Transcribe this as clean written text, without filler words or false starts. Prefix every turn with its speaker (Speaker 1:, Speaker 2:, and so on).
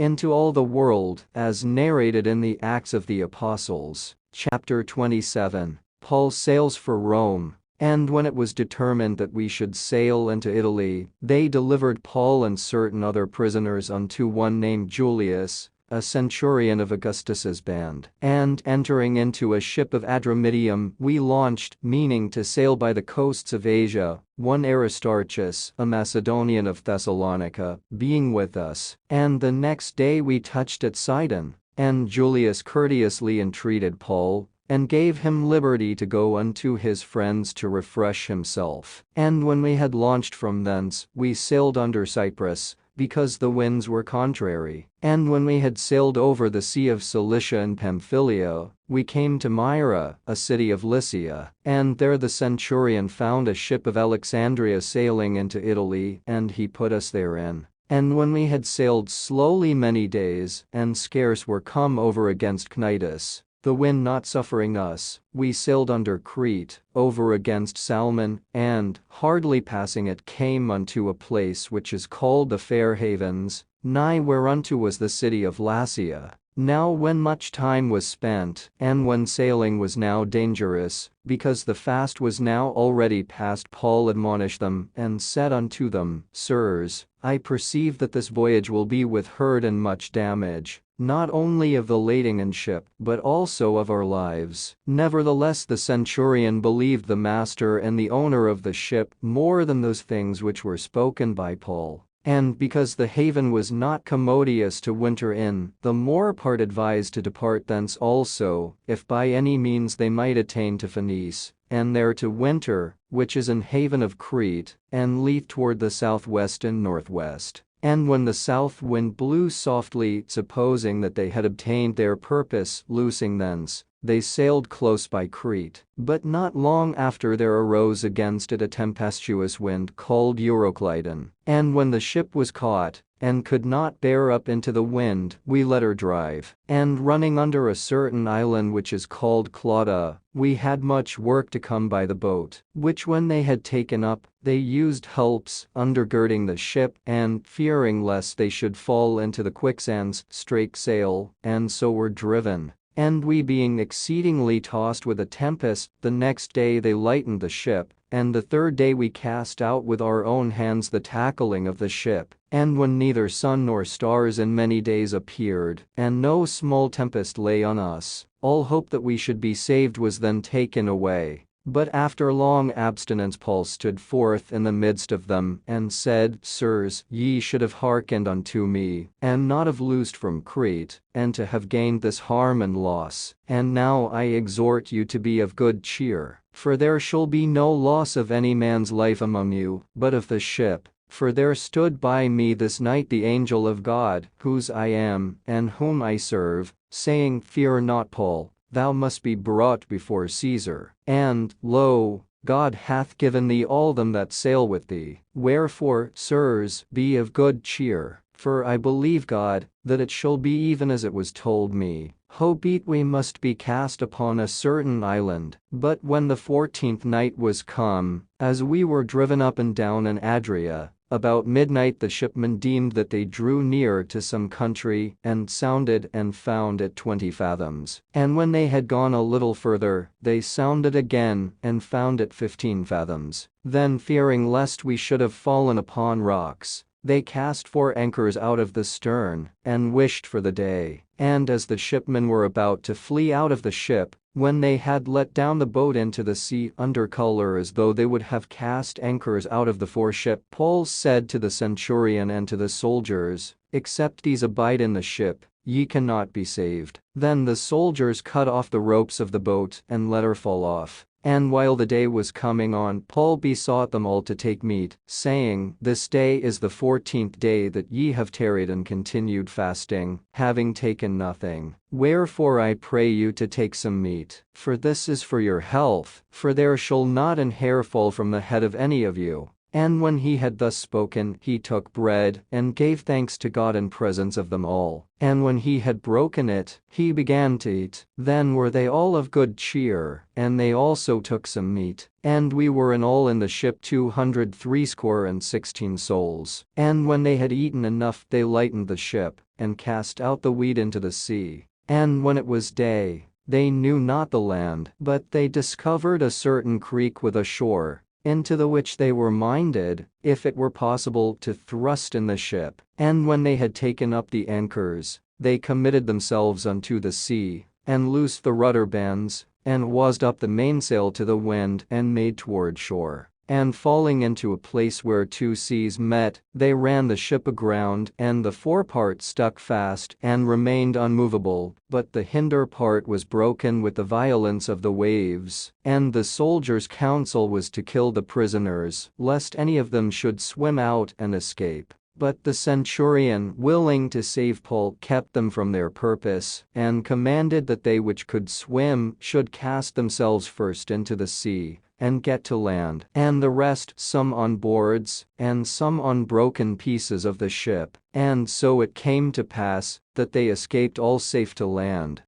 Speaker 1: into all the world, as narrated in the Acts of the Apostles, chapter 27. Paul sails for Rome. And when it was determined that we should sail into Italy, they delivered Paul and certain other prisoners unto one named Julius, a centurion of Augustus's band. And entering into a ship of Adramyttium, we launched, meaning to sail by the coasts of Asia, one Aristarchus, a Macedonian of Thessalonica, being with us. And the next day we touched at Sidon. And Julius courteously entreated Paul, and gave him liberty to go unto his friends to refresh himself. And when we had launched from thence, we sailed under Cyprus, because the winds were contrary. And when we had sailed over the sea of Cilicia and Pamphylia, we came to Myra, a city of Lycia. And there the centurion found a ship of Alexandria sailing into Italy, and he put us therein. And when we had sailed slowly many days, and scarce were come over against Cnidus, the wind not suffering us, we sailed under Crete, over against Salmon, and, hardly passing it, came unto a place which is called the Fair Havens, nigh whereunto was the city of Lasea. Now when much time was spent, and when sailing was now dangerous, because the fast was now already past, Paul admonished them, and said unto them, Sirs, I perceive that this voyage will be with hurt and much damage, not only of the lading and ship, but also of our lives. Nevertheless the centurion believed the master and the owner of the ship more than those things which were spoken by Paul. And because the haven was not commodious to winter in, the more part advised to depart thence also, if by any means they might attain to Phoenice, and there to winter, which is an haven of Crete, and leave toward the southwest and northwest. And when the south wind blew softly, supposing that they had obtained their purpose, loosing thence, they sailed close by Crete. But not long after there arose against it a tempestuous wind called Euroclydon. And when the ship was caught, and could not bear up into the wind, we let her drive. And running under a certain island which is called Clauda, we had much work to come by the boat, which when they had taken up, they used helps, undergirding the ship, and, fearing lest they should fall into the quicksands, strake sail, and so were driven. And we being exceedingly tossed with a tempest, the next day they lightened the ship, and the third day we cast out with our own hands the tackling of the ship. And when neither sun nor stars in many days appeared, and no small tempest lay on us, all hope that we should be saved was then taken away. But after long abstinence Paul stood forth in the midst of them, and said, Sirs, ye should have hearkened unto me, and not have loosed from Crete, and to have gained this harm and loss. And now I exhort you to be of good cheer, for there shall be no loss of any man's life among you, but of the ship. For there stood by me this night the angel of God, whose I am, and whom I serve, saying, Fear not, Paul, thou must be brought before Caesar. And, lo, God hath given thee all them that sail with thee. Wherefore, sirs, be of good cheer, for I believe God, that it shall be even as it was told me. Howbeit we must be cast upon a certain island. But when the 14th night was come, as we were driven up and down in Adria, about midnight the shipmen deemed that they drew near to some country, and sounded and found it 20 fathoms. And when they had gone a little further, they sounded again, and found it 15 fathoms. Then fearing lest we should have fallen upon rocks, they cast 4 anchors out of the stern, and wished for the day. And as the shipmen were about to flee out of the ship, when they had let down the boat into the sea under color as though they would have cast anchors out of the foreship, Paul said to the centurion and to the soldiers, Except these abide in the ship, ye cannot be saved. Then the soldiers cut off the ropes of the boat and let her fall off. And while the day was coming on, Paul besought them all to take meat, saying, This day is the 14th day that ye have tarried and continued fasting, having taken nothing. Wherefore I pray you to take some meat, for this is for your health, for there shall not an hair fall from the head of any of you. And when he had thus spoken, he took bread, and gave thanks to God in presence of them all. And when he had broken it, he began to eat. Then were they all of good cheer, and they also took some meat. And we were in all in the ship 260 souls. And when they had eaten enough, they lightened the ship, and cast out the wheat into the sea. And when it was day, they knew not the land, but they discovered a certain creek with a shore, into the which they were minded, if it were possible, to thrust in the ship. And when they had taken up the anchors, they committed themselves unto the sea, and loosed the rudder bands, and wased up the mainsail to the wind, and made toward shore. And falling into a place where two seas met, they ran the ship aground, and the forepart stuck fast and remained unmovable, but the hinder part was broken with the violence of the waves. And the soldiers' counsel was to kill the prisoners, lest any of them should swim out and escape. But the centurion, willing to save Paul, kept them from their purpose, and commanded that they which could swim should cast themselves first into the sea, and get to land, and the rest, some on boards, and some on broken pieces of the ship. And so it came to pass, that they escaped all safe to land.